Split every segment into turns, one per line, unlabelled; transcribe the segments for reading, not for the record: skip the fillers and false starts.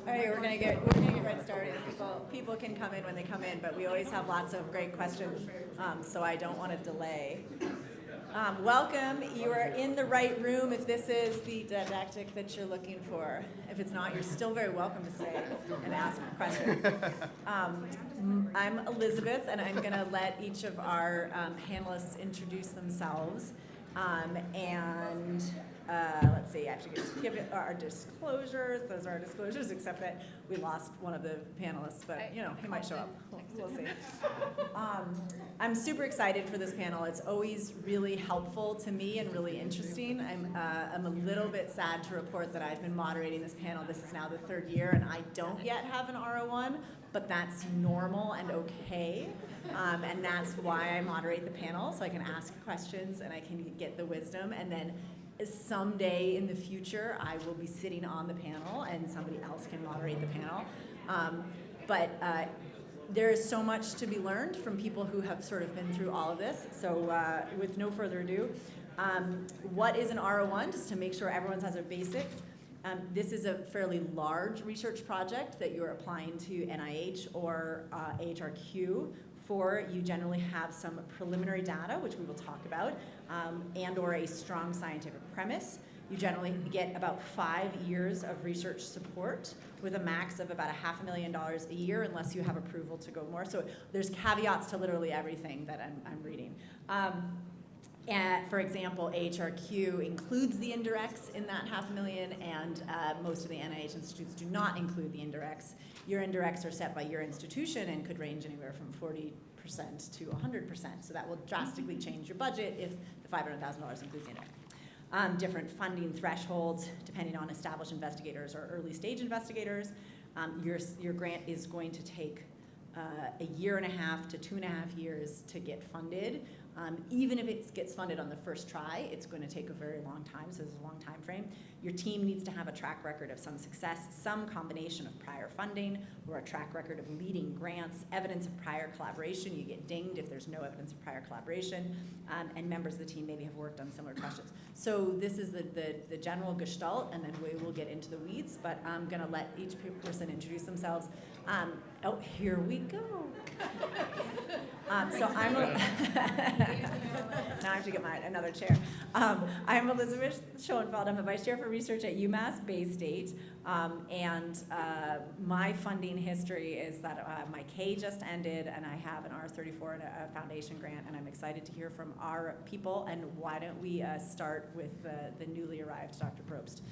All right, we're gonna get right started. People can come in when they come in, but we always have lots of great questions, so I don't want to delay. Welcome. You are in the right room if this is the didactic that you're looking for. If it's not, you're still very welcome to stay and ask questions. I'm Elizabeth, and I'm going to let each of our panelists introduce themselves. Let's see, I have to give it our disclosures. Those are our disclosures, except that we lost one of the panelists, but he might show up. We'll see. I'm super excited for this panel. It's always really helpful to me and really interesting. I'm a little bit sad to report that I've been moderating this panel. This is now the third year, and I don't yet have an R01, but that's normal and okay. And that's why I moderate the panel, so I can ask questions and I can get the wisdom. And then someday in the future, I will be sitting on the panel and somebody else can moderate the panel. But there is so much to be learned from people who have sort of been through all of this. So with no further ado, what is an R01? Just to make sure everyone has a basic. This is a fairly large research project that you're applying to NIH or AHRQ for. You generally have some preliminary data, which we will talk about, and or a strong scientific premise. You generally get about 5 years of research support with a max of about $500,000 a year unless you have approval to go more. So there's caveats to literally everything that I'm reading. For example, AHRQ includes the indirects in that $500,000, and most of the NIH institutes do not include the indirects. Your indirects are set by your institution and could range anywhere from 40% to 100%. So that will drastically change your budget if the $500,000 includes the indirect. Different funding thresholds depending on established investigators or early stage investigators. Your grant is going to take 1.5 years to 2.5 years to get funded. Even if it gets funded on the first try, it's going to take a very long time, so there's a long time frame. Your team needs to have a track record of some success, some combination of prior funding, or a track record of leading grants, evidence of prior collaboration. You get dinged if there's no evidence of prior collaboration, and members of the team maybe have worked on similar questions. So this is the general gestalt, and then we will get into the weeds, but I'm going to let each person introduce themselves. Oh, here we go. So I'm now I have to get another chair. I'm Elizabeth Schoenfeld. I'm a vice chair for research at UMass Bay State, and my funding history is that my K just ended, and I have an R34 and a foundation grant, and I'm excited to hear from our people. And why don't we start with the newly arrived Dr. Probst?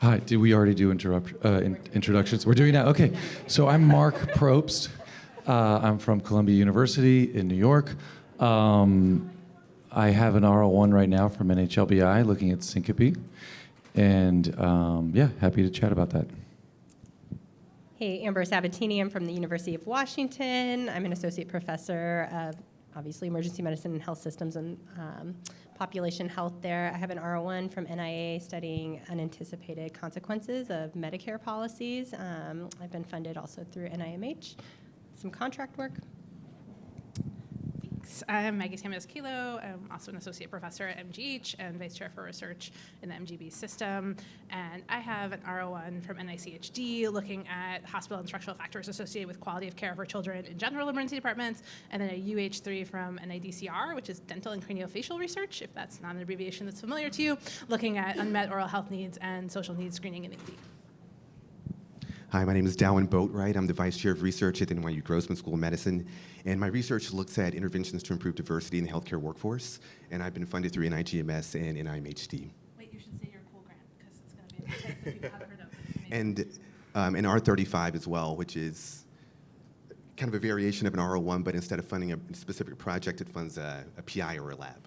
Hi, did we already do introductions? We're doing that? Okay. So I'm Mark Probst. I'm from Columbia University in New York. I have an R01 right now from NHLBI looking at syncope. And yeah, happy to chat about that.
Hey, Amber Sabatini. I'm from the University of Washington. I'm an associate professor of, obviously, emergency medicine and health systems and population health there. I have an R01 from NIA studying unanticipated consequences of Medicare policies. I've been funded also through NIMH, some contract work.
Thanks. I'm Maggie Samuels-Kilo. I'm also an associate professor at MGH and vice chair for research in the MGB system. And I have an R01 from NICHD looking at hospital and structural factors associated with quality of care for children in general emergency departments, and then a UH3 from NIDCR, which is dental and craniofacial research, if that's not an abbreviation that's familiar to you, looking at unmet oral health needs and social needs screening in NICD.
Hi, my name is Dowan Boatwright. I'm the Vice Chair of Research at the NYU Grossman School of Medicine, and my research looks at interventions to improve diversity in the healthcare workforce, and I've been funded through NIGMS and NIMHD.
Wait, you should say your cool grant, because it's going to be a type that people haven't heard of.
And an R35 as well, which is kind of a variation of an R01, but instead of funding a specific project, it funds a PI or a lab.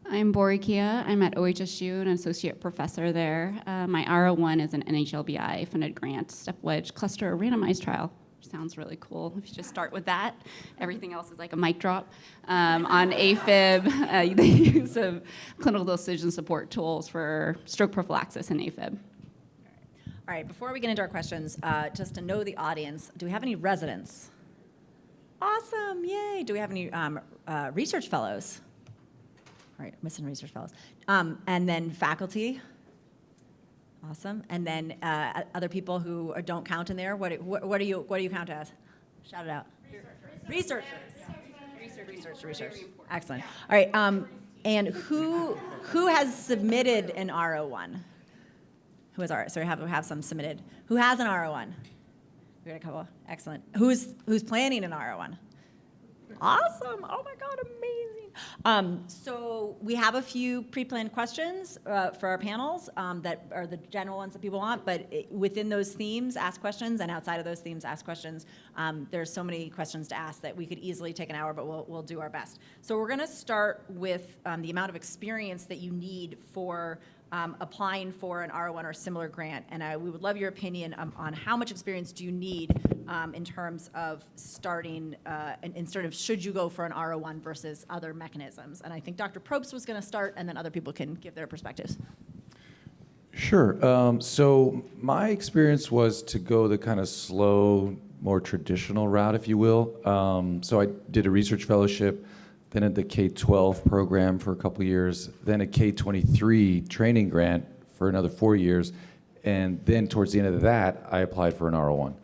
I'm Borikia. I'm at OHSU, an associate professor there. My R01 is an NHLBI funded grant, step wedge cluster randomized trial, which sounds really cool. If you just start with that, everything else is like a mic drop. On AFib, the use of clinical decision support tools for stroke prophylaxis in AFib.
All right, before we get into our questions, just to know the audience, do we have any residents? Awesome, yay. Do we have any research fellows? All right, missing research fellows. And then faculty. Awesome. And then other people who don't count in there. What do you count as? Shout it out. Researchers. Research. Excellent. All right. And who has submitted an R01? Who has R? So we have some submitted. Who has an R01? We got a couple. Excellent. Who's planning an R01? Awesome. Oh my God, amazing. So we have a few pre-planned questions for our panels that are the general ones that people want, but within those themes, ask questions, and outside of those themes, ask questions. There's so many questions to ask that we could easily take an hour, but we'll do our best. So we're gonna start with the amount of experience that you need for applying for an R01 or similar grant, and we would love your opinion on how much experience do you need in terms of starting and sort of should you go for an R01 versus other mechanisms. And I think Dr. Probst was going to start, and then other people can give their perspectives.
Sure. So my experience was to go the kind of slow, more traditional route, if you will. So I did a research fellowship, then at the K-12 program for a couple years, then a K-23 training grant for another 4 years, and then towards the end of that, I applied for an R01.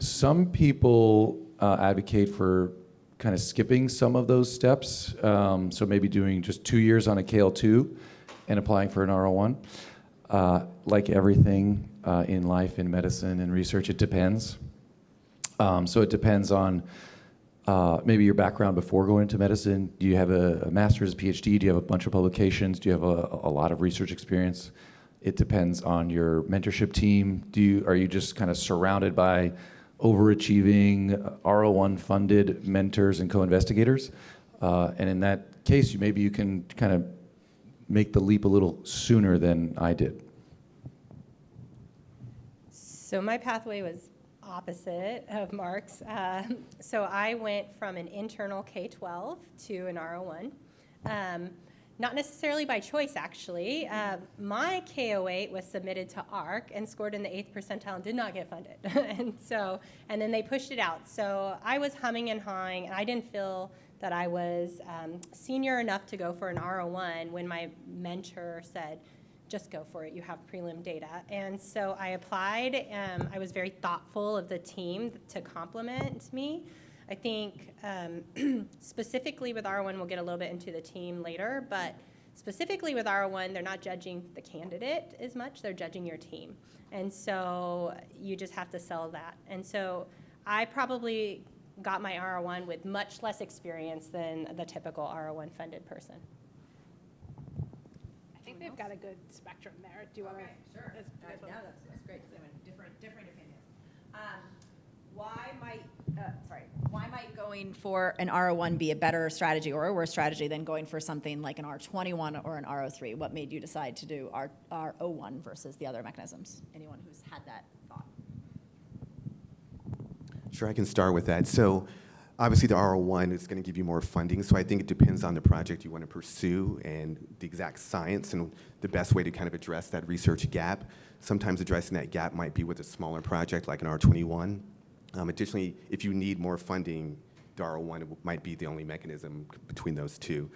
Some people advocate for kind of skipping some of those steps, so maybe doing just 2 years on a KL2 and applying for an R01. Like everything in life, in medicine and research, it depends. So it depends on maybe your background before going into medicine. Do you have a master's, PhD? Do you have a bunch of publications? Do you have a lot of research experience? It depends on your mentorship team. Are you just kind of surrounded by overachieving R01 funded mentors and co-investigators? And in that case, maybe you can kind of make the leap a little sooner than I did.
So my pathway was opposite of Mark's. So I went from an internal K-12 to an R01. Not necessarily by choice, actually. My K-08 was submitted to ARC and scored in the 8th percentile and did not get funded. and then they pushed it out. So I was humming and hawing, and I didn't feel that I was senior enough to go for an R01 when my mentor said, just go for it, you have prelim data. And so I applied. I was very thoughtful of the team to compliment me. I think specifically with R01, we'll get a little bit into the team later, but specifically with R01, they're not judging the candidate as much, they're judging your team. And so you just have to sell that. And so I probably got my R01 with much less experience than the typical R01 funded person.
I think they've got a good spectrum there. Do you want to?
Sure. That's great. Different opinions. Why might going for an R01 be a better strategy or a worse strategy than going for something like an R21 or an R03? What made you decide to do R01 versus the other mechanisms? Anyone who's had that thought?
Sure, I can start with that. So obviously the R01 is going to give you more funding, so I think it depends on the project you want to pursue and the exact science and the best way to kind of address that research gap. Sometimes addressing that gap might be with a smaller project like an R21. Additionally, if you need more funding, the R01 might be the only mechanism between those two.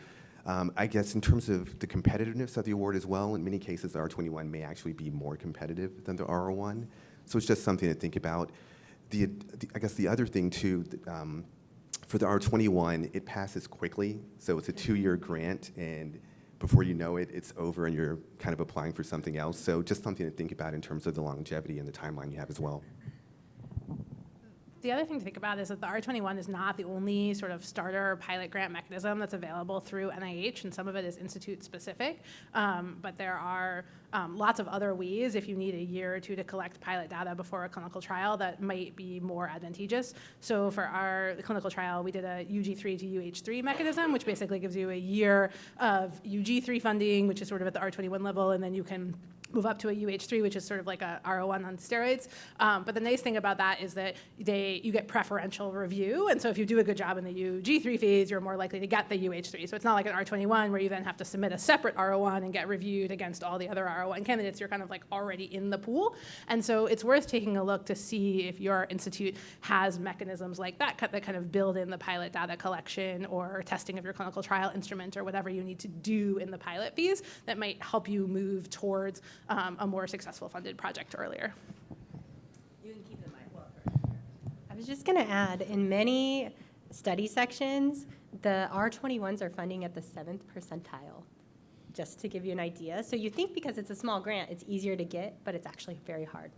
I guess in terms of the competitiveness of the award as well, in many cases the R21 may actually be more competitive than the R01. So it's just something to think about. I guess the other thing too, for the R21, it passes quickly. So it's a 2-year grant, and before you know it, it's over and you're kind of applying for something else. So just something to think about in terms of the longevity and the timeline you have as well.
The other thing to think about is that the R21 is not the only sort of starter pilot grant mechanism that's available through NIH, and some of it is institute specific. But there are lots of other ways, if you need a year or two to collect pilot data before a clinical trial, that might be more advantageous. So for our clinical trial, we did a UG3 to UH3 mechanism, which basically gives you a year of UG3 funding, which is sort of at the R21 level, and then you can move up to a UH3, which is sort of like a R01 on steroids. But the nice thing about that is that you get preferential review. And so if you do a good job in the UG3 phase, you're more likely to get the UH3. So it's not like an R21 where you then have to submit a separate R01 and get reviewed against all the other R01 candidates. You're kind of like already in the pool. And so it's worth taking a look to see if your institute has mechanisms like that that kind of build in the pilot data collection or testing of your clinical trial instrument or whatever you need to do in the pilot phase that might help you move towards a more successful funded project earlier.
You can keep the mic well.
I was just going to add, in many study sections, the R21s are funding at the 7th percentile, just to give you an idea. So you think because it's a small grant, it's easier to get, but it's actually very hard.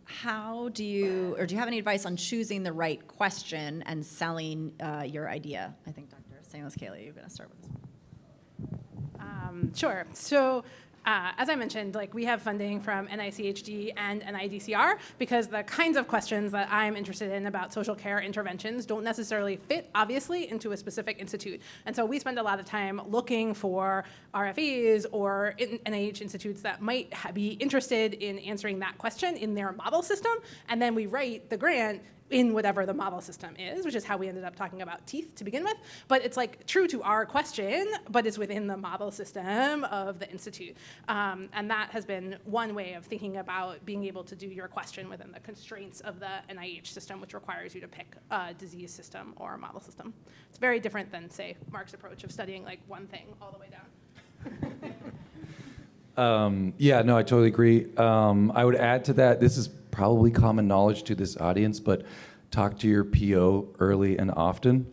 How do you, or do you have any advice on choosing the right question and selling your idea? I think Dr. Samuels-Cayley, you're going to start with this one.
Sure. So as I mentioned, like we have funding from NICHD and NIDCR because the kinds of questions that I'm interested in about social care interventions don't necessarily fit, obviously, into a specific institute. And so we spend a lot of time looking for RFEs or NIH institutes that might be interested in answering that question in their model system. And then we write the grant in whatever the model system is, which is how we ended up talking about teeth to begin with. But it's like true to our question, but it's within the model system of the institute. And that has been one way of thinking about being able to do your question within the constraints of the NIH system, which requires you to pick a disease system or a model system. It's very different than, say, Mark's approach of studying like one thing all the way down.
Yeah, no, I totally agree. I would add to that, this is probably common knowledge to this audience, but talk to your PO early and often.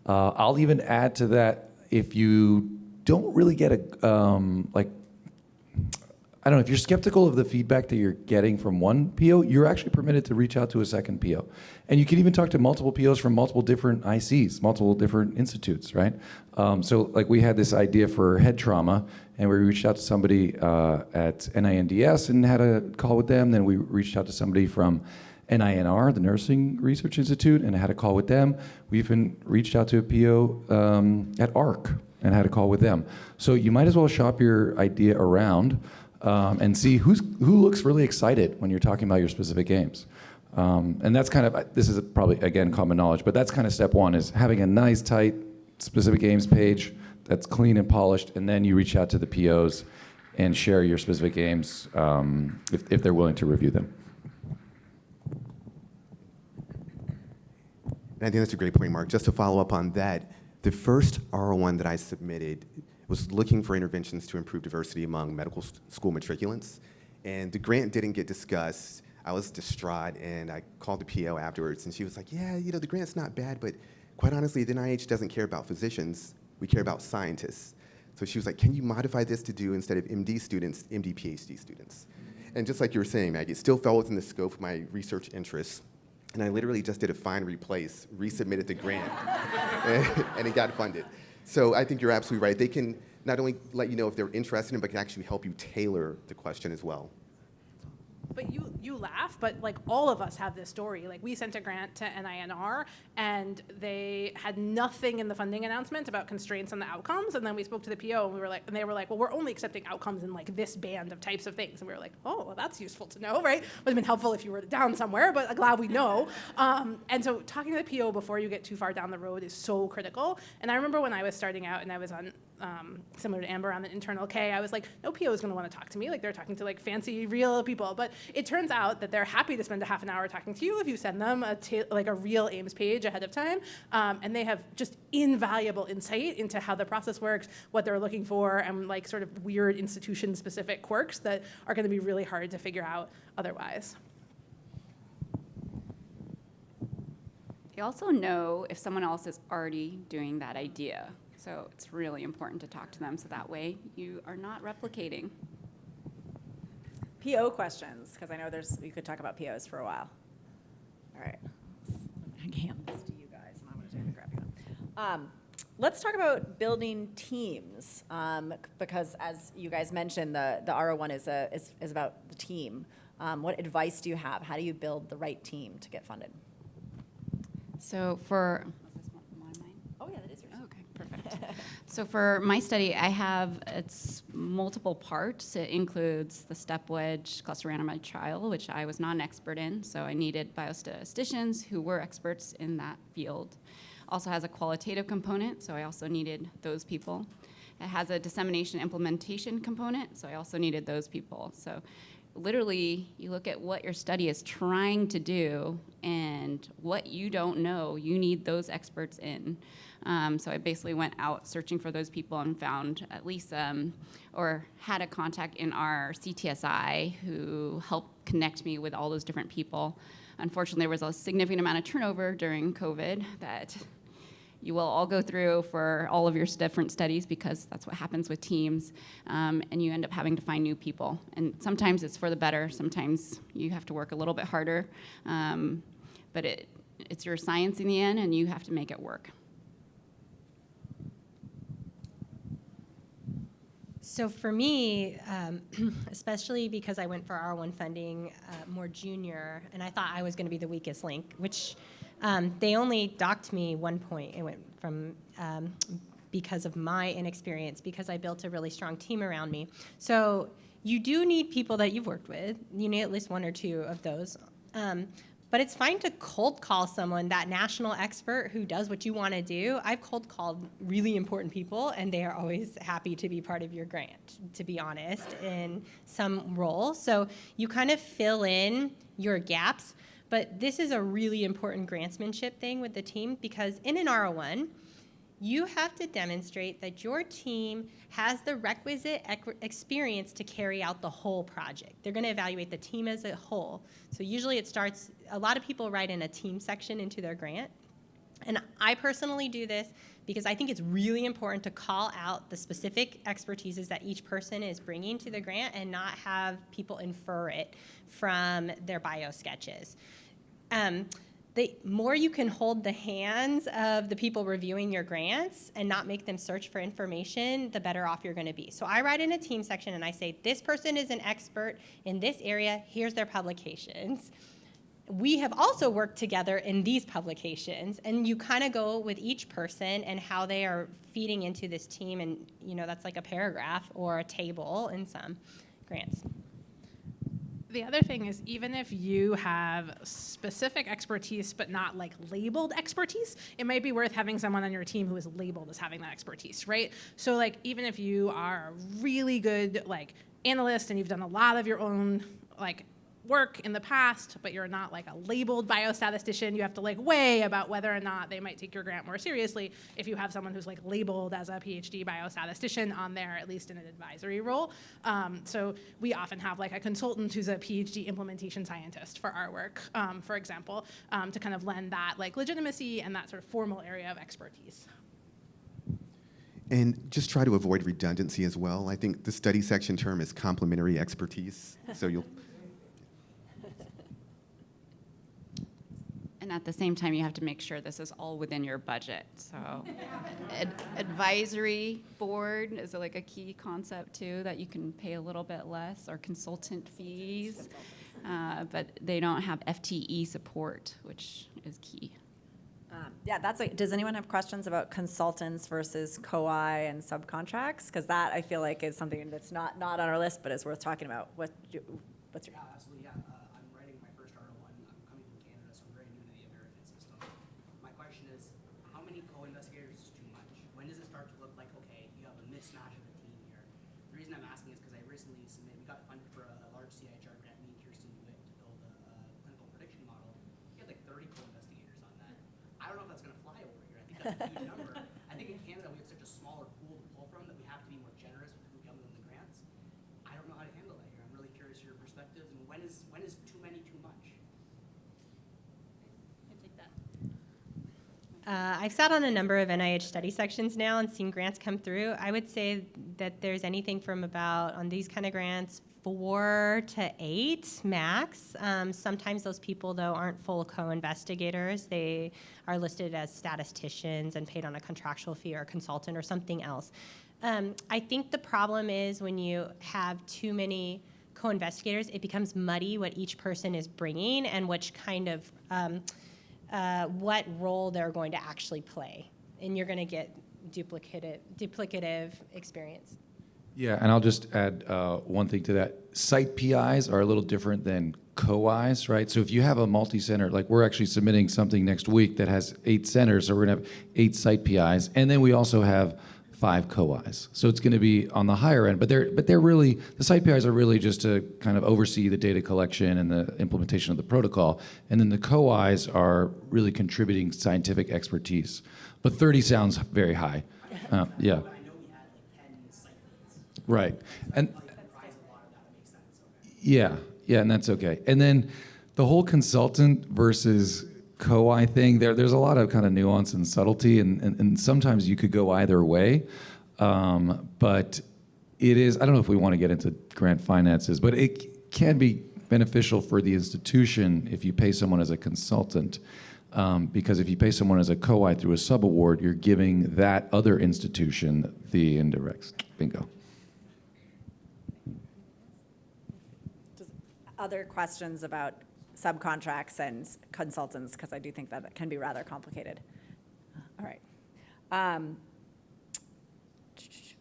I'll even add to that, if you don't really get I don't know, if you're skeptical of the feedback that you're getting from one PO, you're actually permitted to reach out to a second PO. And you can even talk to multiple POs from multiple different ICs, multiple different institutes, right? So like we had this idea for head trauma, and we reached out to somebody at NINDS and had a call with them. Then we reached out to somebody from NINR, the Nursing Research Institute, and had a call with them. We even reached out to a PO at ARC and had a call with them. So you might as well shop your idea around and see who looks really excited when you're talking about your specific games. And that's kind of, this is probably, again, common knowledge, but that's kind of step one, is having a nice, tight, specific games page that's clean and polished, and then you reach out to the POs and share your specific games if they're willing to review them.
And I think that's a great point, Mark. Just to follow up on that, the first R01 that I submitted was looking for interventions to improve diversity among medical school matriculants. And the grant didn't get discussed. I was distraught, and I called the PO afterwards, and she was like, yeah, the grant's not bad, but quite honestly, the NIH doesn't care about physicians. We care about scientists. So she was like, can you modify this to do, instead of MD students, MD PhD students? And just like you were saying, Maggie, it still fell within the scope of my research interests. And I literally just did a find replace, resubmitted the grant, and it got funded. So I think you're absolutely right. They can not only let you know if they're interested in it, but can actually help you tailor the question as well.
But you laugh, but like all of us have this story. Like we sent a grant to NINR, and they had nothing in the funding announcement about constraints on the outcomes. And then we spoke to the PO, and they were like, well, we're only accepting outcomes in like this band of types of things. And we were like, oh, well, that's useful to know, right? Would have been helpful if you were down somewhere, but glad we know. And so talking to the PO before you get too far down the road is so critical. And I remember when I was starting out and I was on, similar to Amber, on the internal K, I was like, no PO is going to want to talk to me. Like they're talking to like fancy, real people. But it turns out that they're happy to spend a half an hour talking to you if you send them a real Ames page ahead of time. And they have just invaluable insight into how the process works, what they're looking for, and like sort of weird institution-specific quirks that are going to be really hard to figure out otherwise.
You also know if someone else is already doing that idea. So it's really important to talk to them so that way you are not replicating.
PO questions, because I know we could talk about POs for a while. All right. I hand this to you guys, and I'm going to take the crappy one. Let's talk about building teams, because as you guys mentioned, the R01 is about the team. What advice do you have? How do you build the right team to get funded?
So for, was this one mine?
Oh, yeah, that is yours.
Okay, perfect. So for my study, it's multiple parts. It includes the step wedge cluster randomized trial, which I was not an expert in, so I needed biostatisticians who were experts in that field. Also has a qualitative component, so I also needed those people. It has a dissemination implementation component, so I also needed those people. So literally, you look at what your study is trying to do and what you don't know, you need those experts in. So I basically went out searching for those people and found at least, or had a contact in our CTSI who helped connect me with all those different people. Unfortunately, there was a significant amount of turnover during COVID that you will all go through for all of your different studies, because that's what happens with teams, and you end up having to find new people. And sometimes it's for the better, sometimes you have to work a little bit harder, but it's your science in the end, and you have to make it work.
So for me, especially because I went for R01 funding more junior, and I thought I was going to be the weakest link, which they only docked me 1 point. It went from because of my inexperience, because I built a really strong team around me. So you do need people that you've worked with. You need at least 1 or 2 of those. But it's fine to cold call someone, that national expert who does what you want to do. I've cold called really important people, and they are always happy to be part of your grant, to be honest, in some role. So you kind of fill in your gaps. But this is a really important grantsmanship thing with the team, because in an R01, you have to demonstrate that your team has the requisite experience to carry out the whole project. They're going to evaluate the team as a whole. So usually it starts, a lot of people write in a team section into their grant. And I personally do this because I think it's really important to call out the specific expertises that each person is bringing to the grant and not have people infer it from their bio sketches. The more you can hold the hands of the people reviewing your grants and not make them search for information, the better off you're going to be. So I write in a team section and I say, this person is an expert in this area, here's their publications. We have also worked together in these publications, and you kind of go with each person and how they are feeding into this team, and that's like a paragraph or a table in some grants.
The other thing is, even if you have specific expertise but not like labeled expertise, it might be worth having someone on your team who is labeled as having that expertise, right? So like, even if you are a really good like analyst and you've done a lot of your own like work in the past, but you're not like a labeled biostatistician, you have to like weigh about whether or not they might take your grant more seriously if you have someone who's like labeled as a PhD biostatistician on there, at least in an advisory role. So we often have like a consultant who's a PhD implementation scientist for our work, for example, to kind of lend that like legitimacy and that sort of formal area of expertise.
And just try to avoid redundancy as well. I think the study section term is complementary expertise, so you'll.
And at the same time, you have to make sure this is all within your budget. So advisory board is like a key concept too, that you can pay a little bit less, or consultant fees, but they don't have FTE support, which is key.
Yeah, that's like, does anyone have questions about consultants versus co-I and subcontracts? Because that I feel like is something that's not on our list, but is worth talking about. What's your?
Yeah, absolutely. Yeah, I'm writing my first R01. I'm coming from Canada, so I'm very new to the American system. My question is, how many co-investigators is too much? When does it start to look like, okay, you have a mismatch of a team here? The reason I'm asking is because I recently we got funded for a large CIHR grant, me and Kirsten do it, to build a clinical prediction model. We had like 30 co-investigators on that. I don't know if that's going to fly over here. I think that's a huge number. I think in Canada we have such a smaller pool to pull from that we have to be more generous with who comes in the grants. I don't know how to handle that here. I'm really curious your perspectives, and when is too many too much?
I've sat on a number of NIH study sections now and seen grants come through. I would say that there's anything from about, on these kind of grants, 4 to 8 max. Sometimes those people, though, aren't full co-investigators. They are listed as statisticians and paid on a contractual fee or a consultant or something else. I think the problem is when you have too many co-investigators, it becomes muddy what each person is bringing and which kind of what role they're going to actually play, and you're going to get duplicative experience.
Yeah, and I'll just add one thing to that. Site PIs are a little different than co-Is, right? So if you have a multi-center, like we're actually submitting something next week that has 8 centers, so we're gonna have 8 site PIs, and then we also have 5 co-Is. So it's gonna be on the higher end, but they're really, the site PIs are really just to kind of oversee the data collection and the implementation of the protocol, and then the co-Is are really contributing scientific expertise. But 30 sounds very high. Yeah.
But I know we had like 10 site leads.
Right. And
Like comprise a lot of that makes sense. Okay.
yeah, and that's okay. And then the whole consultant versus co-I thing, there's a lot of kind of nuance and subtlety, and sometimes you could go either way. But it is, I don't know if we want to get into grant finances, but it can be beneficial for the institution if you pay someone as a consultant. Because if you pay someone as a co-I through a sub-award, you're giving that other institution the indirects. Bingo.
Just other questions about subcontracts and consultants, because I do think that can be rather complicated. All right.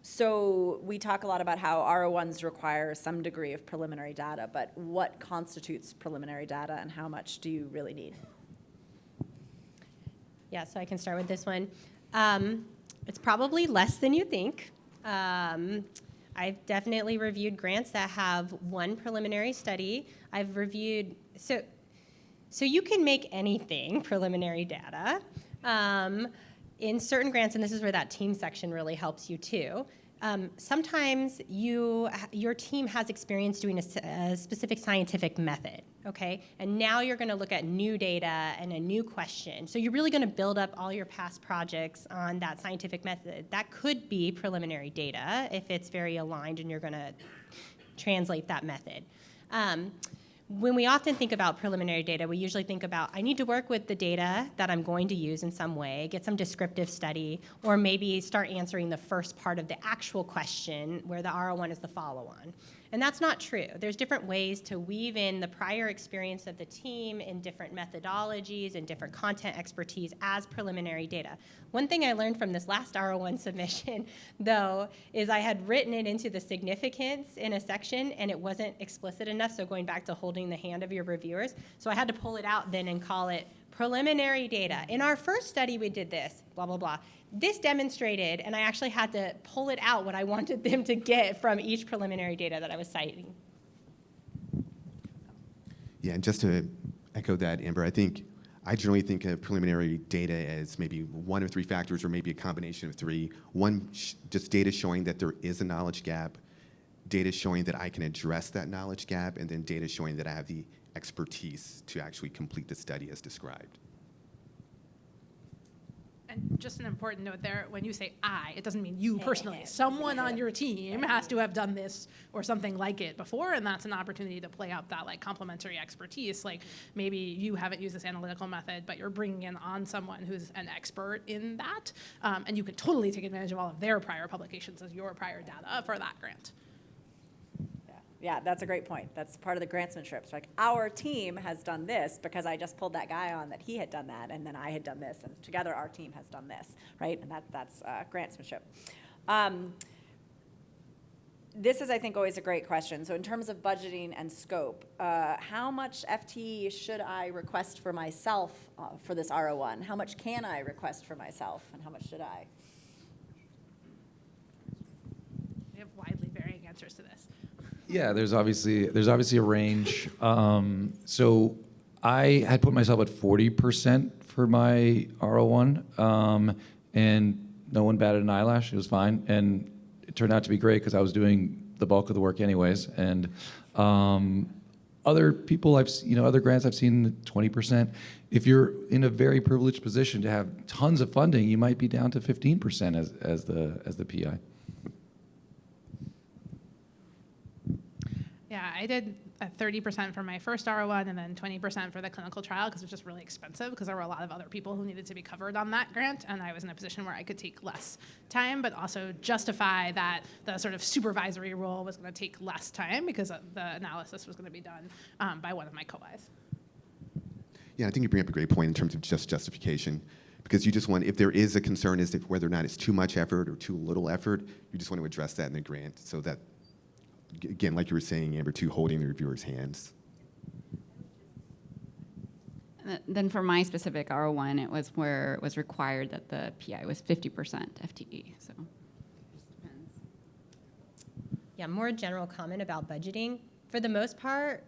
So we talk a lot about how R01s require some degree of preliminary data, but what constitutes preliminary data and how much do you really need?
Yeah, so I can start with this one. It's probably less than you think. I've definitely reviewed grants that have one preliminary study. I've reviewed, so you can make anything preliminary data. In certain grants, and this is where that team section really helps you too, sometimes your team has experience doing a specific scientific method, okay? And now you're gonna look at new data and a new question. So you're really gonna build up all your past projects on that scientific method. That could be preliminary data if it's very aligned and you're gonna translate that method. When we often think about preliminary data, we usually think about, I need to work with the data that I'm going to use in some way, get some descriptive study, or maybe start answering the first part of the actual question where the R01 is the follow-on. And that's not true. There's different ways to weave in the prior experience of the team in different methodologies and different content expertise as preliminary data. One thing I learned from this last R01 submission, though, is I had written it into the significance in a section and it wasn't explicit enough, so going back to holding the hand of your reviewers. So I had to pull it out then and call it preliminary data. In our first study we did this, blah, blah, blah. This demonstrated, and I actually had to pull it out what I wanted them to get from each preliminary data that I was citing.
Yeah, and just to echo that, Amber, I generally think of preliminary data as maybe 1 or 3 factors, or maybe a combination of 3. One, just data showing that there is a knowledge gap, data showing that I can address that knowledge gap, and then data showing that I have the expertise to actually complete the study as described.
And just an important note there, when you say I, it doesn't mean you personally. Someone on your team has to have done this or something like it before, and that's an opportunity to play out that like complementary expertise. Like maybe you haven't used this analytical method, but you're bringing in on someone who's an expert in that, and you can totally take advantage of all of their prior publications as your prior data for that grant.
Yeah, that's a great point. That's part of the grantsmanship. It's like, our team has done this because I just pulled that guy on that he had done that, and then I had done this, and together our team has done this, right? And that's grantsmanship. This is, I think, always a great question. So in terms of budgeting and scope, how much FTE should I request for myself for this R01? How much can I request for myself, and how much should I?
We have widely varying answers to this.
Yeah, there's obviously a range. So I had put myself at 40% for my R01, and no one batted an eyelash. It was fine, and it turned out to be great because I was doing the bulk of the work anyways. And other people other grants I've seen 20%. If you're in a very privileged position to have tons of funding, you might be down to 15% as the PI.
Yeah, I did 30% for my first R01 and then 20% for the clinical trial because it was just really expensive because there were a lot of other people who needed to be covered on that grant, and I was in a position where I could take less time, but also justify that the sort of supervisory role was going to take less time because the analysis was going to be done by one of my co-Is.
Yeah, I think you bring up a great point in terms of just justification. Because you just want, if there is a concern as to whether or not it's too much effort or too little effort, you just want to address that in the grant so that, again, like you were saying, Amber, too, holding the reviewer's hands.
Then for my specific R01, it was where it was required that the PI was 50% FTE, so it just depends.
Yeah, more general comment about budgeting. For the most part,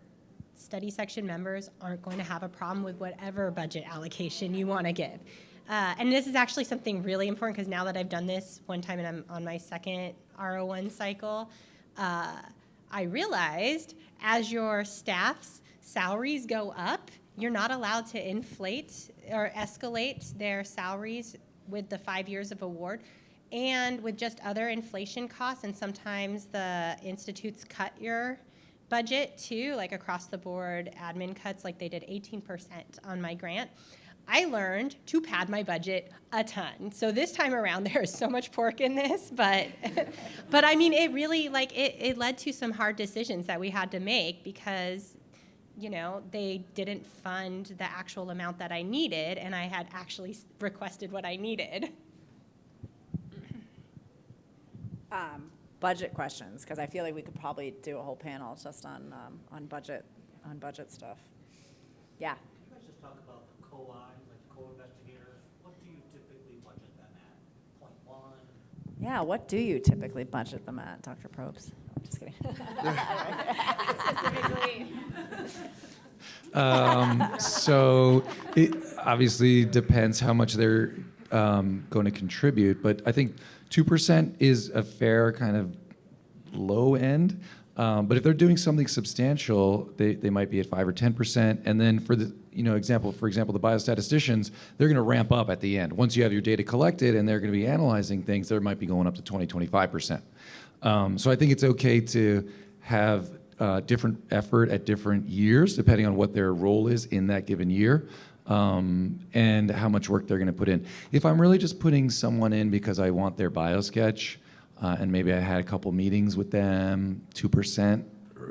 study section members aren't going to have a problem with whatever budget allocation you want to give. And this is actually something really important because now that I've done this one time and I'm on my second R01 cycle, I realized as your staff's salaries go up, you're not allowed to inflate or escalate their salaries with the 5 years of award. And with just other inflation costs, and sometimes the institutes cut your budget too, like across the board admin cuts, like they did 18% on my grant. I learned to pad my budget a ton. So this time around, there is so much pork in this, but I mean, it really, like, it led to some hard decisions that we had to make because, you know, they didn't fund the actual amount that I needed, and I had actually requested what I needed.
Budget questions, because I feel like we could probably do a whole panel just on budget stuff. Yeah.
Can you guys just talk about the COI, like co-investigators? What do you typically budget them at? 0.1?
Yeah, what do you typically budget them at, Dr. Probst? I'm just kidding. Specifically.
So it obviously depends how much they're going to contribute, but I think 2% is a fair kind of low end. But if they're doing something substantial, they might be at 5 or 10%. And then for the for example, the biostatisticians, they're going to ramp up at the end. Once you have your data collected and they're going to be analyzing things, they might be going up to 20, 25%. So I think it's okay to have different effort at different years, depending on what their role is in that given year. And how much work they're going to put in. If I'm really just putting someone in because I want their biosketch, and maybe I had a couple meetings with them, 2%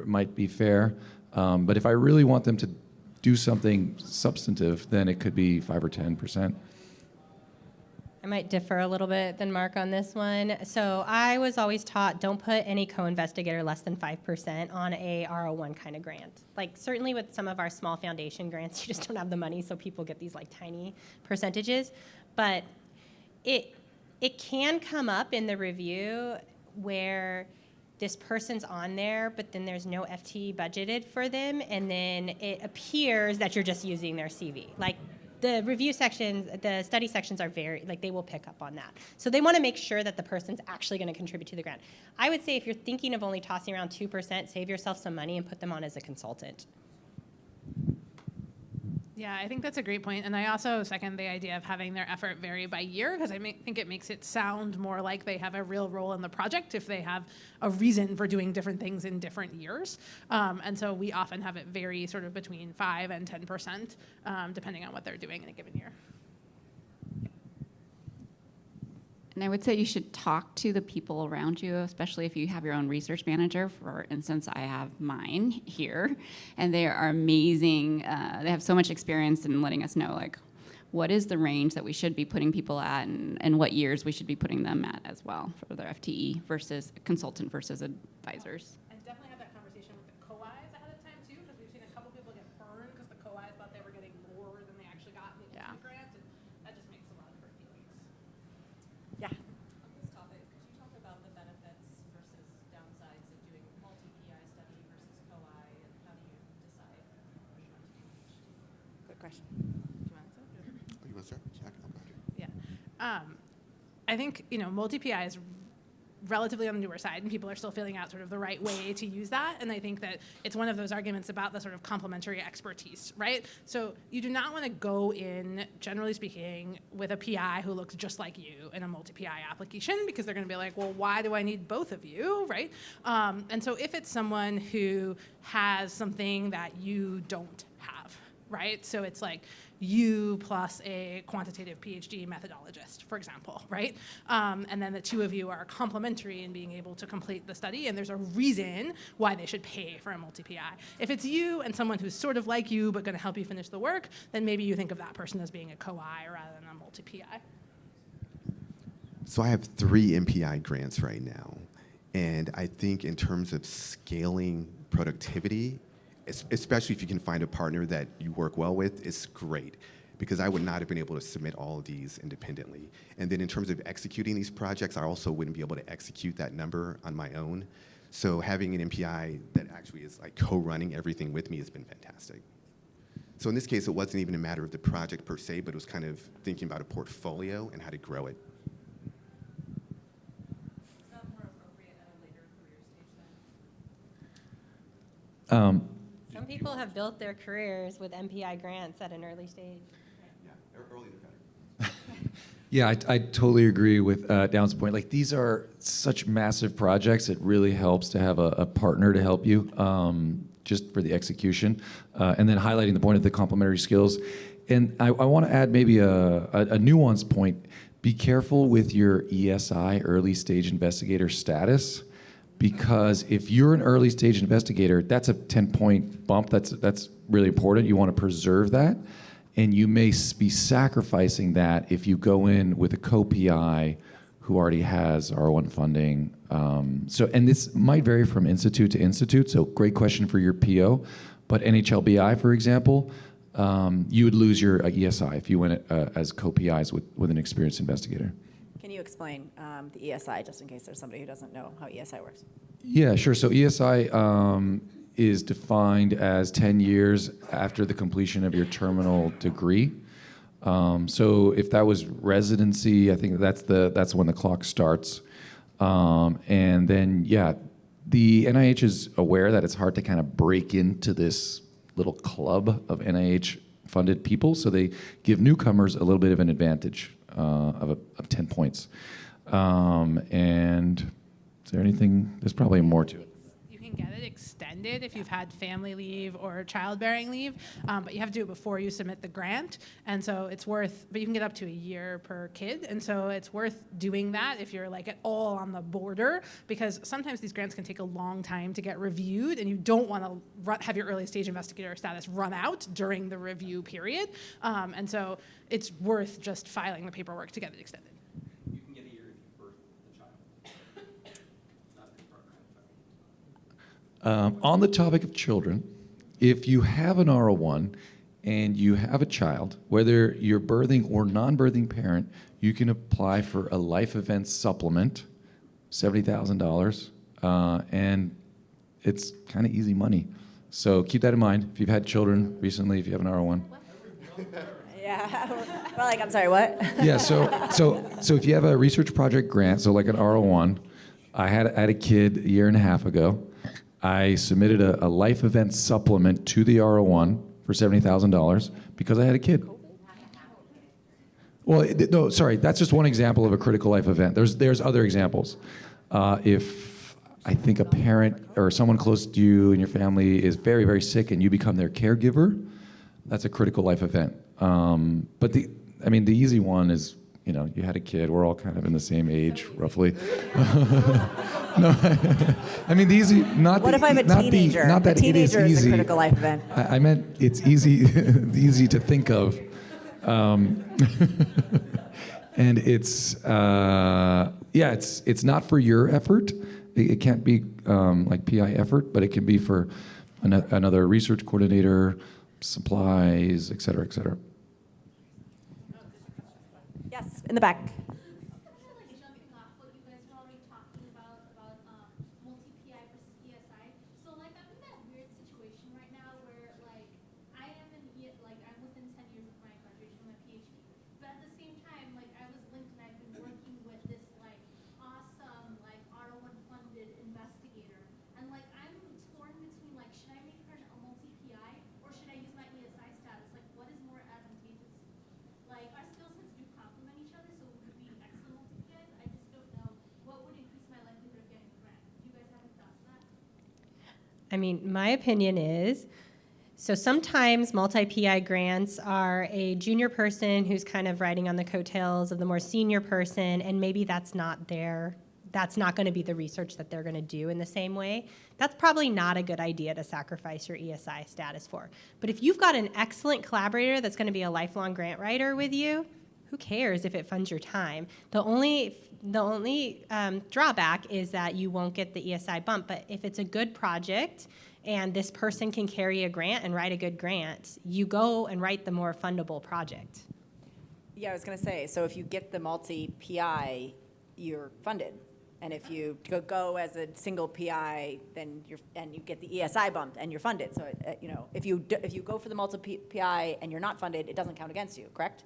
might be fair. But if I really want them to do something substantive, then it could be 5 or 10%.
I might differ a little bit than Mark on this one. So I was always taught don't put any co-investigator less than 5% on a R01 kind of grant. Like certainly with some of our small foundation grants, you just don't have the money, so people get these like tiny percentages. But it can come up in the review where this person's on there, but then there's no FTE budgeted for them, and then it appears that you're just using their CV. Like the review sections, the study sections are very, like they will pick up on that. So they want to make sure that the person's actually going to contribute to the grant. I would say if you're thinking of only tossing around 2%, save yourself some money and put them on as a consultant.
Yeah, I think that's a great point. And I also second the idea of having their effort vary by year because I think it makes it sound more like they have a real role in the project if they have a reason for doing different things in different years. And so we often have it vary sort of between 5 and 10%, depending on what they're doing in a given year.
And I would say you should talk to the people around you, especially if you have your own research manager. For instance, I have mine here, and they are amazing. They have so much experience in letting us know, like, what is the range that we should be putting people at and what years we should be putting them at as well for their FTE versus consultant versus advisors.
And definitely have that conversation with the COIs ahead of time, too, because we've seen a couple people get burned because the COIs thought they were getting more than they actually got in the grant, and that just makes a lot of hurt feelings.
Yeah.
On this topic, could you talk about the benefits versus downsides of doing multi-PI study versus COI, and how do you decide which one to do each?
Good question.
Do you want to say?
Oh, you want to start? Jack? I'll go after.
Yeah. I think, multi-PI is relatively on the newer side, and people are still figuring out sort of the right way to use that. And I think that it's one of those arguments about the sort of complementary expertise, right? So you do not want to go in, generally speaking, with a PI who looks just like you in a multi-PI application, because they're going to be like, well, why do I need both of you, right? And so if it's someone who has something that you don't have, right? So it's like you plus a quantitative PhD methodologist, for example, right? And then the two of you are complementary in being able to complete the study, and there's a reason why they should pay for a multi-PI. If it's you and someone who's sort of like you but going to help you finish the work, then maybe you think of that person as being a co-I rather than a multi-PI. multi-PI?
So I have 3 MPI grants right now. And I think in terms of scaling productivity, especially if you can find a partner that you work well with, it's great. Because I would not have been able to submit all of these independently. And then in terms of executing these projects, I also wouldn't be able to execute that number on my own. So having an MPI that actually is like co-running everything with me has been fantastic. So in this case, it wasn't even a matter of the project per se, but it was kind of thinking about a portfolio and how to grow it.
Is that more appropriate at a later career stage then?
Some people have built their careers with MPI grants at an early stage.
Yeah, earlier the better.
Yeah, I totally agree with Down's point. Like, these are such massive projects. It really helps to have a partner to help you just for the execution. And then highlighting the point of the complementary skills. And I want to add maybe a nuanced point. Be careful with your ESI, early stage investigator status, because if you're an early stage investigator, that's a 10-point bump. That's really important. You want to preserve that. And you may be sacrificing that if you go in with a co-PI who already has R01 funding. And this might vary from institute to institute, so great question for your PO. But NHLBI, for example, you would lose your ESI if you went as co-PIs with an experienced investigator.
Can you explain the ESI, just in case there's somebody who doesn't know how ESI works?
Yeah, sure. So ESI is defined as 10 years after the completion of your terminal degree. So if that was residency, I think that's when the clock starts. And then, yeah, the NIH is aware that it's hard to kind of break into this little club of NIH-funded people, so they give newcomers a little bit of an advantage of 10 points. And is there anything? There's probably more to it.
You can get it extended if you've had family leave or childbearing leave, but you have to do it before you submit the grant. And so it's worth, but you can get up to a year per kid. And so it's worth doing that if you're like at all on the border, because sometimes these grants can take a long time to get reviewed and you don't want to have your early stage investigator status run out during the review period. And so it's worth just filing the paperwork to get it extended.
You can get a year if you birth the child. Not if you program.
On the topic of children, if you have an R01 and you have a child, whether you're birthing or non-birthing parent, you can apply for a life event supplement, $70,000, and it's kind of easy money. So keep that in mind if you've had children recently, if you have an R01.
Yeah, well, like, I'm sorry, what?
Yeah, so if you have a research project grant, so like an R01, I had a kid a year and a half ago. I submitted a life event supplement to the R01 for $70,000 because I had a kid. Well, no, sorry, that's just one example of a critical life event. There's other examples. If I think a parent or someone close to you in your family is very, very sick and you become their caregiver, that's a critical life event. But the easy one is, you had a kid. We're all kind of in the same age, roughly. No, I mean the easy.
What if I'm a teenager?
Not that
a teenager
it is
is
easy.
a critical life event.
I meant it's easy, easy to think of, and it's it's not for your effort. It can't be like PI effort, but it can be for another research coordinator, supplies, et cetera, et cetera.
Yes, in the back.
Jumping off what you guys were already talking about multi-PI versus ESI. So I'm in that weird situation right now where I am I'm within 10 years of my graduation of my PhD. But at the same time, I was linked and I've been working with this awesome R01 funded investigator. And I'm torn between should I make her a multi-PI or should I use my ESI status? What is more advantageous? Our skill sets do complement each other, so we could be excellent multi-PIs. I just don't know what would increase my likelihood of getting a grant. Do you guys have any thoughts on that?
I mean, my opinion is, so sometimes multi-PI grants are a junior person who's kind of riding on the coattails of the more senior person, and maybe that's not going to be the research that they're going to do in the same way. That's probably not a good idea to sacrifice your ESI status for. But if you've got an excellent collaborator that's going to be a lifelong grant writer with you, who cares if it funds your time? The only drawback is that you won't get the ESI bump, but if it's a good project and this person can carry a grant and write a good grant, you go and write the more fundable project.
Yeah, I was gonna say, so if you get the multi-PI, you're funded. And if you go as a single PI, then and you get the ESI bumped and you're funded. So, you know, if you go for the multi-PI and you're not funded, it doesn't count against you, correct?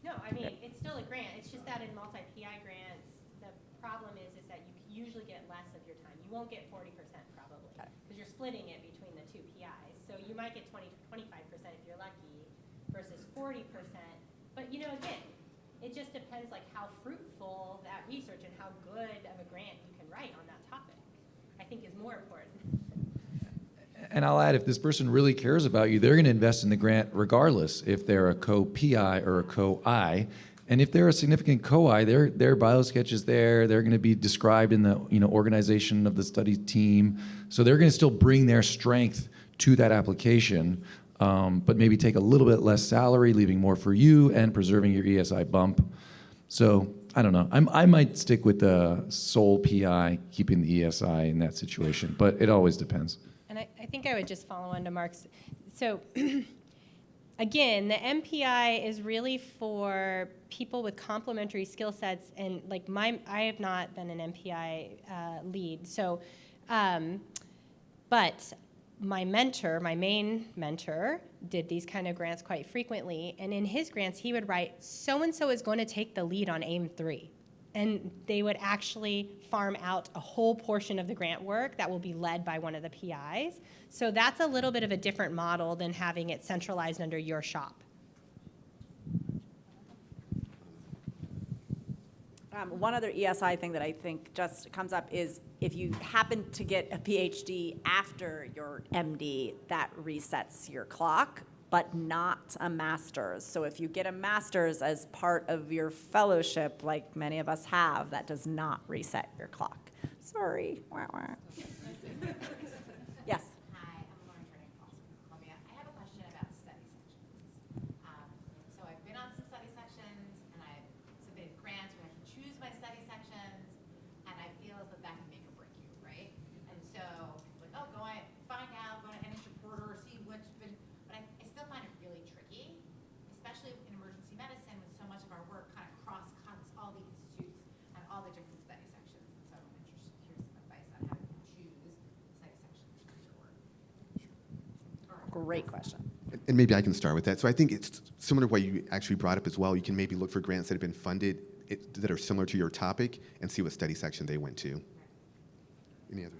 No, I mean, it's still a grant. It's just that in multi-PI grants, the problem is that you usually get less of your time. You won't get 40% probably, because you're splitting it between the two PIs. So you might get 20 to 25% if you're lucky versus 40%. But, you know, again, it just depends like how fruitful that research and how good of a grant you can write on that topic, I think is more important.
And I'll add, if this person really cares about you, they're going to invest in the grant regardless if they're a co-PI or a co-I. And if they're a significant co-I, their biosketch is there. They're going to be described in the organization of the study team. So they're going to still bring their strength to that application, but maybe take a little bit less salary, leaving more for you and preserving your ESI bump. So I don't know. I might stick with the sole PI, keeping the ESI in that situation, but it always depends.
And I think I would just follow on to Mark's. So again, the MPI is really for people with complementary skill sets, and like I have not been an MPI lead. So, but my main mentor, did these kind of grants quite frequently, and in his grants, he would write, so-and-so is going to take the lead on AIM 3. And they would actually farm out a whole portion of the grant work that will be led by one of the PIs. So that's a little bit of a different model than having it centralized under your shop.
One other ESI thing that I think just comes up is if you happen to get a PhD after your MD, that resets your clock, but not a master's. So if you get a master's as part of your fellowship, like many of us have, that does not reset your clock. Sorry. Wah, wah. Yes.
Hi, I'm Lauren Turning, also from Columbia. I have a question about study sections. So I've been on some study sections, and I've submitted grants where I can choose my study sections, and I feel as though that can make or break you, right? And so, like, oh, go on, find out, go to NIH Reporter, see what's been, but I still find it really tricky, especially in emergency medicine, when so much of our work kind of cross-cuts all the institutes and all the different study sections. And so I'm interested to hear some advice on how to choose study sections for your work.
Great question.
And maybe I can start with that. So I think it's similar to what you actually brought up as well. You can maybe look for grants that have been funded that are similar to your topic and see what study section they went to. Any other?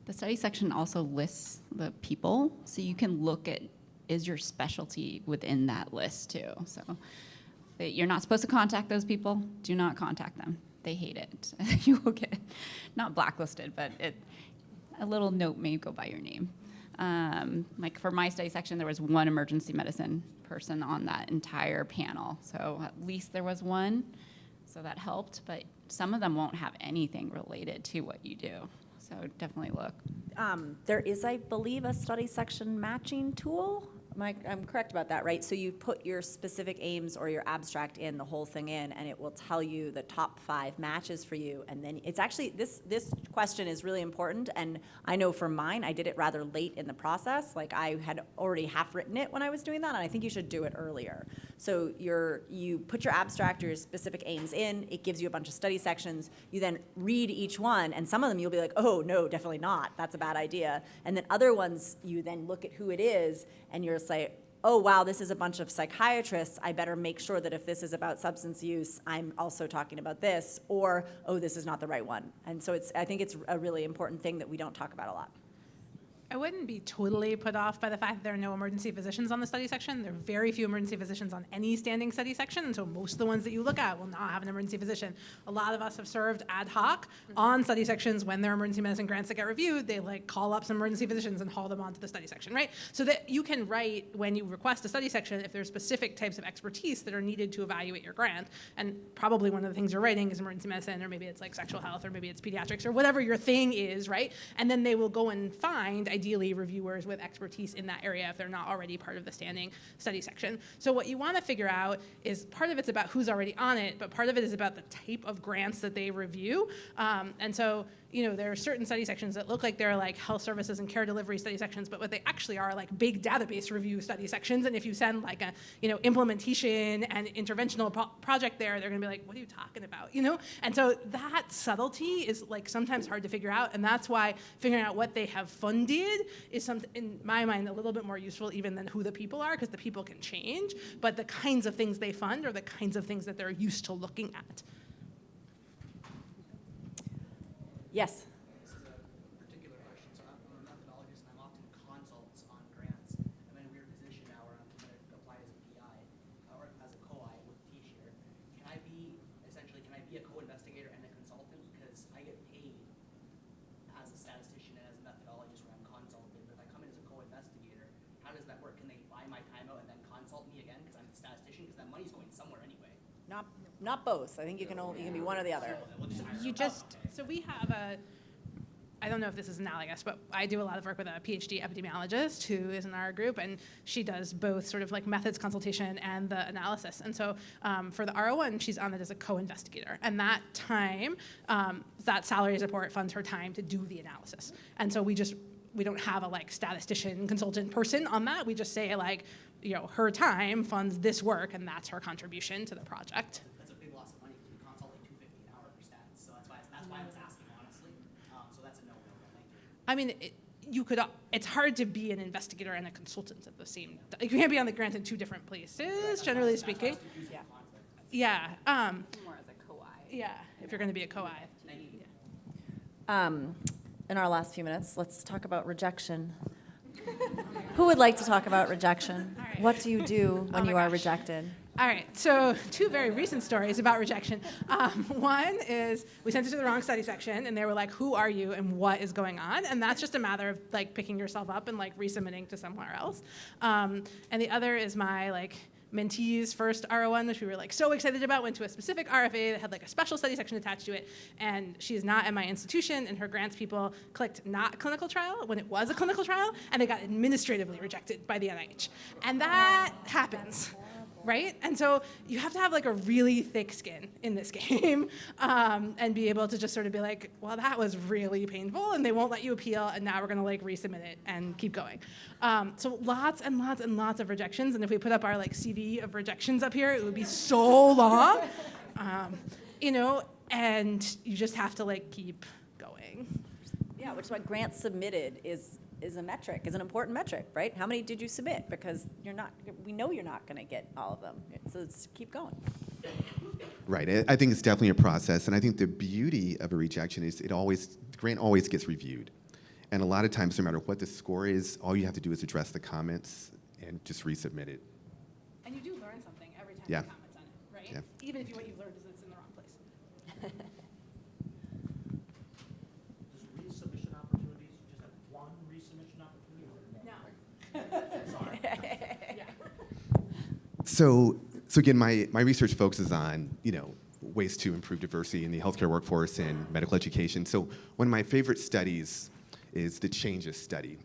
The study section also lists the people, so you can look at, is your specialty within that list too? So you're not supposed to contact those people. Do not contact them. They hate it. You will get, not blacklisted, but a little note may go by your name. Like for my study section, there was one emergency medicine person on that entire panel. So at least there was one, so that helped. But some of them won't have anything related to what you do. So definitely look.
There is, I believe, a study section matching tool. I'm correct about that, right? So you put your specific aims or your abstract in, the whole thing in, and it will tell you the top 5 matches for you. And then it's actually, this question is really important. And I know for mine, I did it rather late in the process. Like I had already half written it when I was doing that, and I think you should do it earlier. So you put your abstract or your specific aims in, it gives you a bunch of study sections. You then read each one, and some of them you'll be like, oh, no, definitely not. That's a bad idea. And then other ones, you then look at who it is, and you're say, oh, wow, this is a bunch of psychiatrists. I better make sure that if this is about substance use, I'm also talking about this, or, oh, this is not the right one. And so I think it's a really important thing that we don't talk about a lot.
I wouldn't be totally put off by the fact that there are no emergency physicians on the study section. There are very few emergency physicians on any standing study section, and so most of the ones that you look at will not have an emergency physician. A lot of us have served ad hoc on study sections when there are emergency medicine grants that get reviewed. They like call up some emergency physicians and haul them onto the study section, right? So that you can write when you request a study section if there's specific types of expertise that are needed to evaluate your grant. And probably one of the things you're writing is emergency medicine, or maybe it's like sexual health, or maybe it's pediatrics, or whatever your thing is, right? And then they will go and find ideally reviewers with expertise in that area if they're not already part of the standing study section. So what you want to figure out is part of it's about who's already on it, but part of it is about the type of grants that they review. And so, there are certain study sections that look like they're like health services and care delivery study sections, but what they actually are like big database review study sections. And if you send like a, implementation and interventional project there, they're going to be like, what are you talking about? And so that subtlety is like sometimes hard to figure out. And that's why figuring out what they have funded is something, in my mind, a little bit more useful even than who the people are, because the people can change. But the kinds of things they fund are the kinds of things that they're used to looking at.
Yes.
This is a particular question. So I'm a methodologist and I'm often consults on grants. I'm in a weird position now where I'm going to apply as a PI or as a co-I with T-share. Can I be a co-investigator and a consultant? Because I get paid as a statistician and as a methodologist when I'm consulting. But if I come in as a co-investigator, how does that work? Can they buy my time out and then consult me again because I'm a statistician? Because that money's going somewhere anyway.
Not both. I think you can be one or the other.
So we have I don't know if this is analogous, but I do a lot of work with a PhD epidemiologist who is in our group, and she does both sort of like methods consultation and the analysis. And so for the R01, she's on it as a co-investigator. And that time, that salary support funds her time to do the analysis. And so we don't have a like statistician consultant person on that. We just say like, her time funds this work, and that's her contribution to the project.
That's a big loss of money because we consult like $250 an hour for stats. So that's why I was asking honestly. So that's a no-no. Thank you.
I mean, it's hard to be an investigator and a consultant at the same time. You can't be on the grant in two different places, generally speaking. Yeah.
More as a co-I.
Yeah, if you're going to be a co-I.
In our last few minutes, let's talk about rejection. Who would like to talk about rejection?
right.
What do you do when
my
you are
gosh.
rejected?
All right, so two very recent stories about rejection. One is we sent it to the wrong study section, and they were like, who are you and what is going on? And that's just a matter of like picking yourself up and like resubmitting to somewhere else. And the other is my like mentee's first R01, which we were like so excited about, went to a specific RFA that had like a special study section attached to it, and she is not at my institution, and her grants people clicked not clinical trial when it was a clinical trial, and they got administratively rejected by the NIH. And that happens. Right? And so you have to have like a really thick skin in this game and be able to just sort of be like, well, that was really painful and they won't let you appeal, and now we're going to like resubmit it and keep going. So lots and lots and lots of rejections. And if we put up our like CV of rejections up here, it would be so long, and you just have to like keep going.
Yeah, which is why grants submitted is a metric, is an important metric, right? How many did you submit? Because we know you're not going to get all of them. So let's keep going.
Right. I think it's definitely a process, and I think the beauty of a rejection is the grant always gets reviewed. And a lot of times, no matter what the score is, all you have to do is address the comments and just resubmit it.
And you do learn something every time
Yeah.
you comment on it, right?
Yeah.
Even if what you've learned is it's in the wrong place.
Does resubmission opportunities, you just have one resubmission opportunity or more?
No.
Sorry.
So again, my research focuses on, ways to improve diversity in the healthcare workforce and medical education. So one of my favorite studies is the Changes study.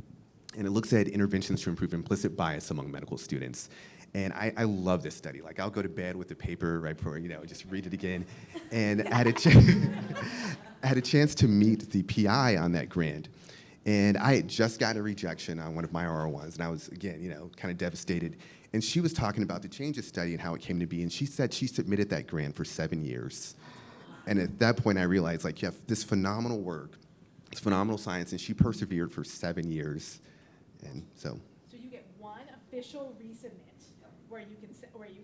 And it looks at interventions to improve implicit bias among medical students. And I love this study. Like, I'll go to bed with the paper right before, just read it again. And I had a chance to meet the PI on that grant. And I had just gotten a rejection on one of my R01s. And I was, again, kind of devastated. And she was talking about the Changes study and how it came to be. And she said she submitted that grant for 7 years. And at that point, I realized, like, yeah, this phenomenal work, this phenomenal science, and she persevered for 7 years. And so.
So you get one official resubmit where you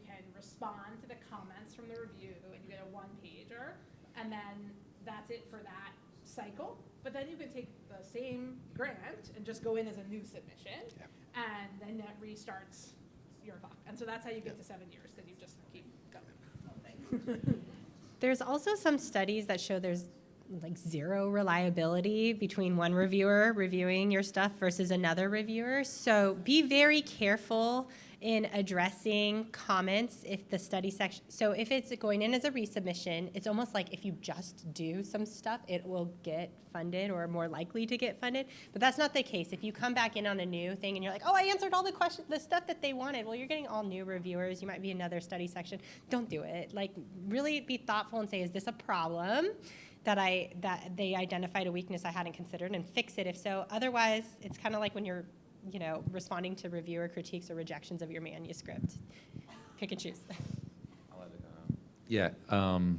can respond to the comments from the review, and you get a one-pager, and then that's it for that cycle. But then you can take the same grant and just go in as a new submission, and then that restarts your clock. And so that's how you get to 7 years, that you just keep going.
There's also some studies that show there's like zero reliability between one reviewer reviewing your stuff versus another reviewer. So be very careful in addressing comments if the study section, so if it's going in as a resubmission, it's almost like if you just do some stuff, it will get funded or more likely to get funded. But that's not the case. If you come back in on a new thing and you're like, oh, I answered all the questions, the stuff that they wanted, well, you're getting all new reviewers. You might be another study section. Don't do it. Like, really be thoughtful and say, is this a problem that they identified a weakness I hadn't considered, and fix it if so. Otherwise, it's kind of like when you're responding to reviewer critiques or rejections of your manuscript. Pick and choose.
Yeah,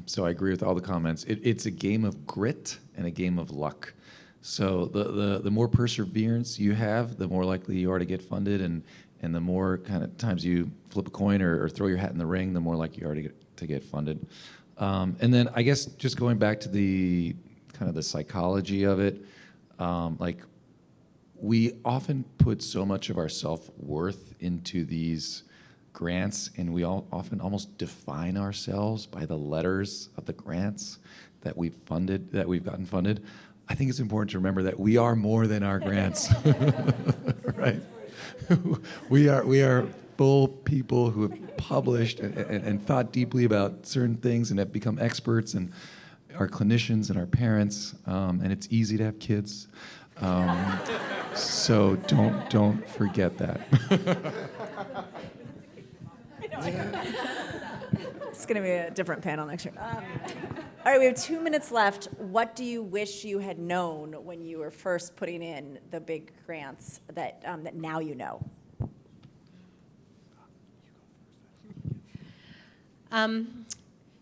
so I agree with all the comments. It's a game of grit and a game of luck. So the more perseverance you have, the more likely you are to get funded, and the more kind of times you flip a coin or throw your hat in the ring, the more likely you are to get funded. And then I guess just going back to the kind of the psychology of it, like, we often put so much of our self-worth into these grants, and we all often almost define ourselves by the letters of the grants that we've gotten funded. I think it's important to remember that we are more than our grants, right? We are full people who have published and thought deeply about certain things and have become experts, and our clinicians and our parents, and it's easy to have kids. So don't forget that.
It's going to be a different panel next year. All right, we have 2 minutes left. What do you wish you had known when you were first putting in the big grants that now you know?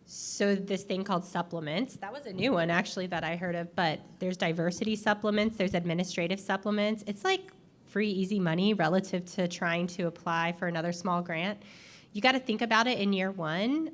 So this thing called supplements, that was a new one actually that I heard of, but there's diversity supplements, there's administrative supplements. It's like free, easy money relative to trying to apply for another small grant. You got to think about it in year one.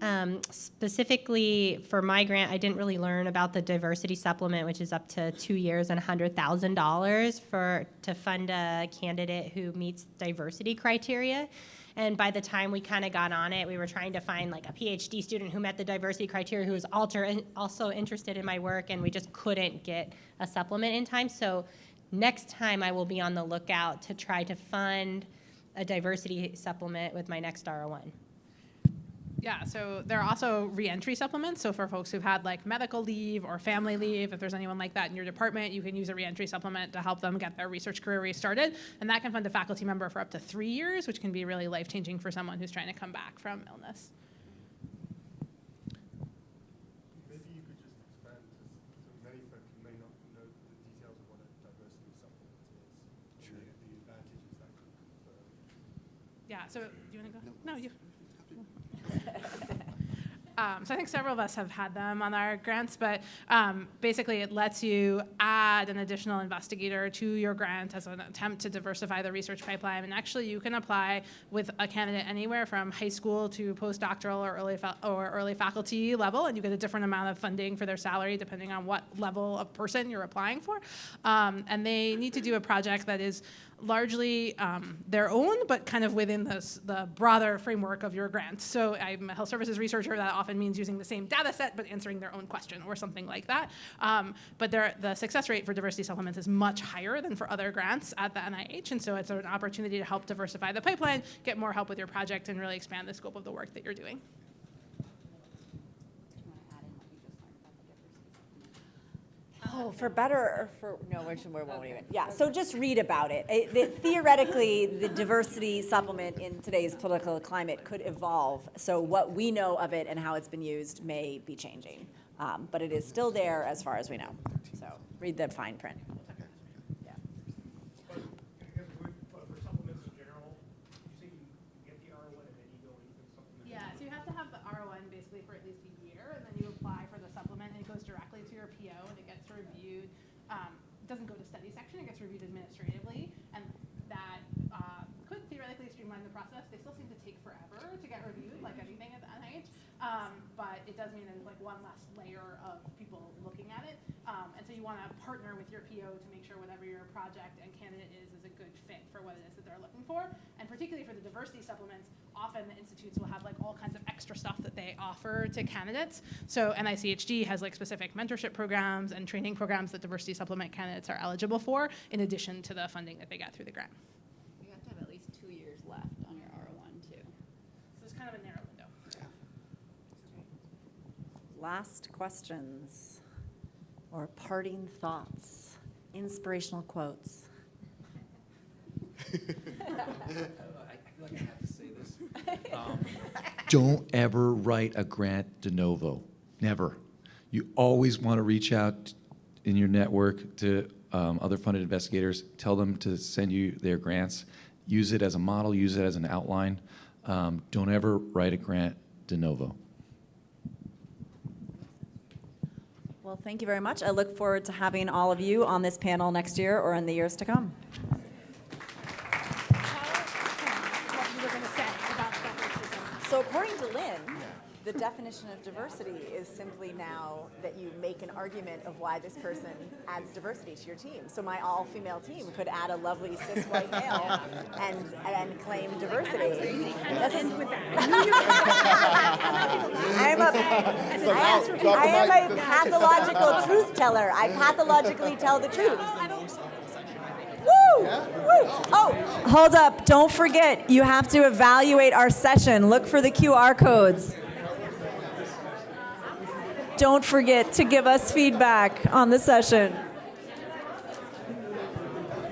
Specifically for my grant, I didn't really learn about the diversity supplement, which is up to 2 years and $100,000 to fund a candidate who meets diversity criteria. And by the time we kind of got on it, we were trying to find like a PhD student who met the diversity criteria who was also interested in my work, and we just couldn't get a supplement in time. So next time I will be on the lookout to try to fund a diversity supplement with my next R01.
Yeah, so there are also reentry supplements. So for folks who've had like medical leave or family leave, if there's anyone like that in your department, you can use a reentry supplement to help them get their research career restarted. And that can fund a faculty member for up to 3 years, which can be really life-changing for someone who's trying to come back from illness.
Maybe you could just expand, so many folks may not know the details of what a diversity supplement is. Sure. The advantages that could confer.
Yeah, so do you want to go? No, you. So I think several of us have had them on our grants, but basically it lets you add an additional investigator to your grant as an attempt to diversify the research pipeline. And actually you can apply with a candidate anywhere from high school to postdoctoral or early faculty level, and you get a different amount of funding for their salary depending on what level of person you're applying for. And they need to do a project that is largely their own, but kind of within the broader framework of your grant. So I'm a health services researcher. That often means using the same data set, but answering their own question or something like that. But the success rate for diversity supplements is much higher than for other grants at the NIH. And so it's an opportunity to help diversify the pipeline, get more help with your project, and really expand the scope of the work that you're doing.
Oh, for better or for, no, we won't even. Yeah, so just read about it. Theoretically, the diversity supplement in today's political climate could evolve. So what we know of it and how it's been used may be changing. But it is still there as far as we know. So read the fine print. Yeah.
But for supplements in general, you say you get the R01 and then you go and you can supplement.
Yeah, so you have to have the R01 basically for at least a year, and then you apply for the supplement, and it goes directly to your PO, and it gets reviewed. It doesn't go to study section, it gets reviewed administratively, and that could theoretically streamline the process. They still seem to take forever to get reviewed, like anything at the NIH, but it does mean there's like one less layer of people looking at it. And so you you want to partner with your PO to make sure whatever your project and candidate is a good fit for what it is that they're looking for. And particularly for the diversity supplements, often the institutes will have like all kinds of extra stuff that they offer to candidates. So NICHD has like specific mentorship programs and training programs that diversity supplement candidates are eligible for, in addition to the funding that they get through the grant.
You have to have at least 2 years left on your R01 too.
So it's kind of a narrow window.
Last questions or parting thoughts, inspirational quotes.
I feel like I have to say this. Don't ever write a grant de novo. Never. You always want to reach out in your network to other funded investigators. Tell them to send you their grants. Use it as a model. Use it as an outline. Don't ever write a grant de novo.
Well, thank you very much. I look forward to having all of you on this panel next year or in the years to come.
What you were going to say about diversity.
So according to Lynn, the definition of diversity is simply now that you make an argument of why this person adds diversity to your team. So my all-female team could add a lovely cis white male and claim diversity. I am a pathological truth teller. I pathologically tell the truth. Woo! Woo! Oh, hold up. Don't forget, you have to evaluate our session. Look for the QR codes. Don't forget to give us feedback on the session.